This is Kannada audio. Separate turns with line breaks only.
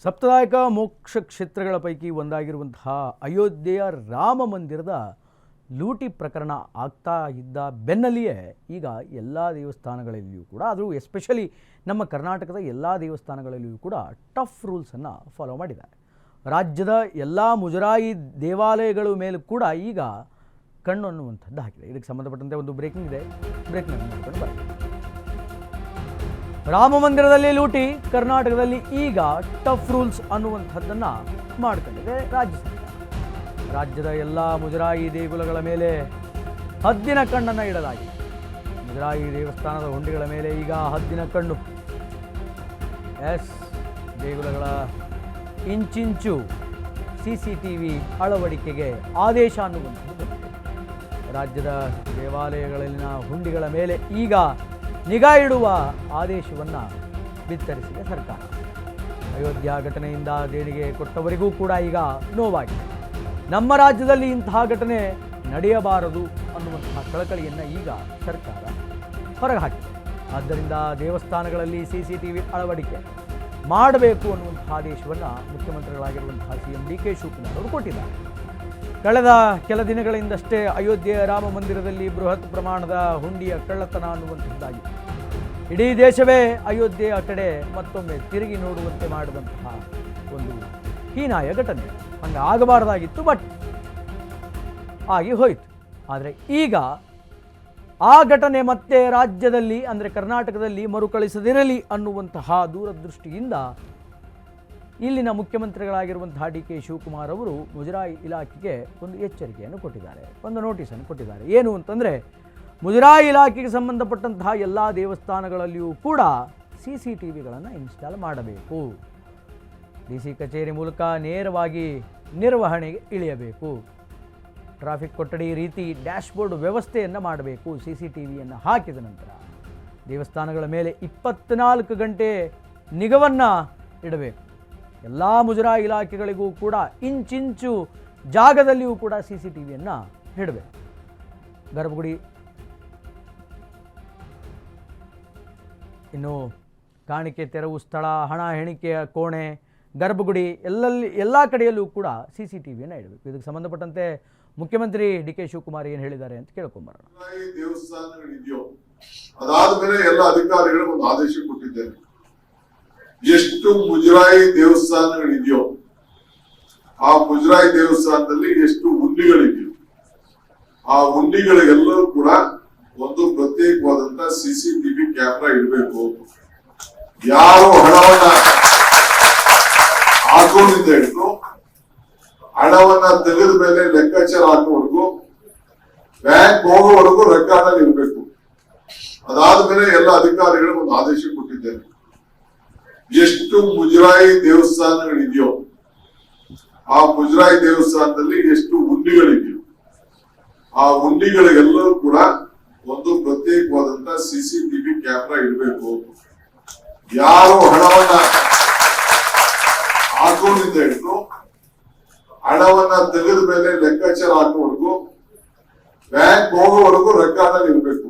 ಸಪ್ತದಾಯಕ ಮೋಕ್ಷ ಕ್ಷೇತ್ರಗಳ ಪೈಕಿ ಒಂದಾಗಿರುವಂತಹ ಅಯೋಧ್ಯೆಯ ರಾಮ ಮಂದಿರದ ಲೂಟಿ ಪ್ರಕರಣ ಆಗ್ತಾ ಇದ್ದ ಬೆನ್ನಲ್ಲಿಯೇ ಈಗ ಎಲ್ಲ ದೇವಸ್ಥಾನಗಳಲ್ಲಿಯೂ ಕೂಡ ಅದು ಎಸ್ಪೆಷಲಿ ನಮ್ಮ ಕರ್ನಾಟಕದ ಎಲ್ಲ ದೇವಸ್ಥಾನಗಳಲ್ಲಿಯೂ ಕೂಡ ಟಫ್ ರೂಲ್ಸನ್ನು ಫಾಲೋ ಮಾಡಿದ್ದಾರೆ. ರಾಜ್ಯದ ಎಲ್ಲ ಮುಜರಾಯಿ ದೇವಾಲಯಗಳ ಮೇಲೂ ಕೂಡ ಈಗ ಕಣ್ಣು ಅನ್ನುವಂಥದ್ದು ಹಾಕಿದೆ. ಇದಕ್ಕೆ ಸಂಬಂಧಪಟ್ಟಂತೆ ಒಂದು ಬ್ರೇಕಿಂಗ್ ಇದೆ, ಬ್ರೇಕ್ನಲ್ಲಿ ನೋಡ್ಕೊಂಡು ಬನ್ನಿ. ರಾಮ ಮಂದಿರದಲ್ಲಿ ಲೂಟಿ, ಕರ್ನಾಟಕದಲ್ಲಿ ಈಗ ಟಫ್ ರೂಲ್ಸ್ ಅನ್ನುವಂಥದ್ದನ್ನು ಮಾಡ್ಕೊಂಡಿದೆ ರಾಜ್ಯ ಸರ್ಕಾರ. ರಾಜ್ಯದ ಎಲ್ಲ ಮುಜರಾಯಿ ದೇಗುಲಗಳ ಮೇಲೆ ಹದ್ದಿನ ಕಣ್ಣನ್ನು ಇಡಲಾಗಿದೆ. ಮುಜರಾಯಿ ದೇವಸ್ಥಾನದ ಹುಂಡಿಗಳ ಮೇಲೆ ಈಗ ಹದ್ದಿನ ಕಣ್ಣು. ದೇಗುಲಗಳ ಇಂಚಿಂಚು CCTV ಅಳವಡಿಕೆಗೆ ಆದೇಶ ಅನ್ನುವಂಥದ್ದು ರಾಜ್ಯದ ದೇವಾಲಯಗಳಲ್ಲಿನ ಹುಂಡಿಗಳ ಮೇಲೆ ಈಗ ನಿಗಾ ಇಡುವ ಆದೇಶವನ್ನು ಬಿತ್ತರಿಸಿದೆ ಸರ್ಕಾರ. ಅಯೋಧ್ಯ ಘಟನೆಯಿಂದ ದೇಣಿಗೆ ಕೊಟ್ಟವರಿಗೂ ಕೂಡ ಈಗ ನೋವಾಗಿದೆ. ನಮ್ಮ ರಾಜ್ಯದಲ್ಲಿ ಇಂತಹ ಘಟನೆ ನಡೆಯಬಾರದು ಅನ್ನುವಂತಹ ಕಳಕಳಿಯನ್ನು ಈಗ ಸರ್ಕಾರ ಹೊರಗೆ ಹಾಕಿದೆ. ಆದ್ದರಿಂದ ದೇವಸ್ಥಾನಗಳಲ್ಲಿ CCTV ಅಳವಡಿಕೆ ಮಾಡಬೇಕು ಅನ್ನುವಂತಹ ಆದೇಶವನ್ನು ಮುಖ್ಯಮಂತ್ರಿಗಳಾಗಿರುವಂತಹ CM DK ಶಿವಕುಮಾರ್ ಅವರು ಕೊಟ್ಟಿದ್ದಾರೆ. ಕಳೆದ ಕೆಲ ದಿನಗಳಿಂದಷ್ಟೇ ಅಯೋಧ್ಯೆಯ ರಾಮ ಮಂದಿರದಲ್ಲಿ ಬೃಹತ್ ಪ್ರಮಾಣದ ಹುಂಡಿಯ ಕಳ್ಳತನ ಅನ್ನುವಂಥದ್ದಾಗಿ ಇಡೀ ದೇಶವೇ ಅಯೋಧ್ಯೆಯ ಕಡೆ ಮತ್ತೊಮ್ಮೆ ತಿರುಗಿ ನೋಡುವಂತೆ ಮಾಡಿದಂತಹ ಒಂದು ಹೀನಾಯ ಘಟನೆ. ಹಂಗೆ ಆಗಬಾರ್ದಾಗಿತ್ತು, ಬಟ್ ಆಗಿ ಹೋಯಿತು. ಆದರೆ ಈಗ ಆ ಘಟನೆ ಮತ್ತೆ ರಾಜ್ಯದಲ್ಲಿ ಅಂದರೆ ಕರ್ನಾಟಕದಲ್ಲಿ ಮರುಕಳಿಸದಿರಲಿ ಅನ್ನುವಂತಹ ದೂರದೃಷ್ಟಿಯಿಂದ ಇಲ್ಲಿನ ಮುಖ್ಯಮಂತ್ರಿಗಳಾಗಿರುವಂತಹ DK ಶಿವಕುಮಾರ್ ಅವರು ಮುಜರಾಯಿ ಇಲಾಖೆಗೆ ಒಂದು ಎಚ್ಚರಿಕೆಯನ್ನು ಕೊಟ್ಟಿದ್ದಾರೆ, ಒಂದು ನೋಟಿಸನ್ನು ಕೊಟ್ಟಿದ್ದಾರೆ. ಏನು ಅಂತಂದರೆ, ಮುಜರಾಯಿ ಇಲಾಖೆಗೆ ಸಂಬಂಧಪಟ್ಟಂತಹ ಎಲ್ಲ ದೇವಸ್ಥಾನಗಳಲ್ಲಿಯೂ ಕೂಡ CCTVಗಳನ್ನು ಇನ್ಸ್ಟಾಲ್ ಮಾಡಬೇಕು. DC ಕಚೇರಿ ಮೂಲಕ ನೇರವಾಗಿ ನಿರ್ವಹಣೆಗೆ ಇಳಿಯಬೇಕು. ಟ್ರಾಫಿಕ್ ಕೊಠಡಿ ರೀತಿ ಡ್ಯಾಶ್ಬೋರ್ಡ್ ವ್ಯವಸ್ಥೆಯನ್ನು ಮಾಡಬೇಕು. CCTVಯನ್ನು ಹಾಕಿದ ನಂತರ ದೇವಸ್ಥಾನಗಳ ಮೇಲೆ 24 ಗಂಟೆ ನಿಗಾವನ್ನು ಇಡಬೇಕು. ಎಲ್ಲ ಮುಜರಾಯಿ ಇಲಾಖೆಗಳಿಗೂ ಕೂಡ ಇಂಚಿಂಚು ಜಾಗದಲ್ಲಿಯೂ ಕೂಡ CCTVಯನ್ನು ಇಡಬೇಕು. ಗರ್ಭಗುಡಿ, ಇನ್ನು ಕಾಣಿಕೆ ತೆರವು ಸ್ಥಳ, ಹಣ ಎಣಿಕೆಯ ಕೋಣೆ, ಗರ್ಭಗುಡಿ ಎಲ್ಲ ಕಡೆಯಲ್ಲೂ ಕೂಡ CCTVಯನ್ನು ಇಡಬೇಕು. ಇದಕ್ಕೆ ಸಂಬಂಧಪಟ್ಟಂತೆ ಮುಖ್ಯಮಂತ್ರಿ DK ಶಿವಕುಮಾರ್ ಏನು ಹೇಳಿದ್ದಾರೆ ಅಂತ ಕೇಳ್ಕೊಂಬರೋಣ.
ದೇವಸ್ಥಾನಗಳಿದೆಯೋ ಅದಾದ್ಮೇಲೆ ಎಲ್ಲ ಅಧಿಕಾರಿಗಳು ಒಂದು ಆದೇಶ ಕೊಟ್ಟಿದ್ದೇನೆ. ಎಷ್ಟು ಮುಜರಾಯಿ ದೇವಸ್ಥಾನಗಳಿದೆಯೋ ಆ ಮುಜರಾಯಿ ದೇವಸ್ಥಾನದಲ್ಲಿ ಎಷ್ಟು ಹುಂಡಿಗಳಿದೆಯೋ ಆ ಹುಂಡಿಗಳಿಗೆಲ್ಲರೂ ಕೂಡ ಒಂದು ಪ್ರತ್ಯೇಕವಾದಂತ CCTV ಕ್ಯಾಮೆರಾ ಇಡಬೇಕು. ಯಾರು ಹಣವನ್ನ ಹಾಕೋದ್ರಿಂದ ಹಿಡಿದು ಹಣವನ್ನ ತೆಗೆದ ಮೇಲೆ ಲೆಕ್ಕಾಚಾರ ಹಾಕೋವರೆಗೂ ಬ್ಯಾಂಕ್ ಹೋಗೋವರೆಗೂ ರೆಕಾರ್ಡ್ ಇರಬೇಕು. ಅದಾದ್ಮೇಲೆ ಎಲ್ಲ ಅಧಿಕಾರಿಗಳು ಒಂದು ಆದೇಶ ಕೊಟ್ಟಿದ್ದೇನೆ. ಎಷ್ಟು ಮುಜರಾಯಿ ದೇವಸ್ಥಾನಗಳಿದೆಯೋ ಆ ಮುಜರಾಯಿ ದೇವಸ್ಥಾನದಲ್ಲಿ ಎಷ್ಟು ಹುಂಡಿಗಳಿದೆಯೋ ಆ ಹುಂಡಿಗಳಿಗೆಲ್ಲರೂ ಕೂಡ ಒಂದು ಪ್ರತ್ಯೇಕವಾದಂತ CCTV ಕ್ಯಾಮೆರಾ ಇಡಬೇಕು. ಯಾರು ಹಣವನ್ನ ಹಾಕೋದ್ರಿಂದ ಹಿಡಿದು ಹಣವನ್ನ ತೆಗೆದ ಮೇಲೆ ಲೆಕ್ಕಾಚಾರ ಹಾಕೋವರೆಗೂ ಬ್ಯಾಂಕ್ ಹೋಗೋವರೆಗೂ ರೆಕಾರ್ಡ್ ಇರಬೇಕು.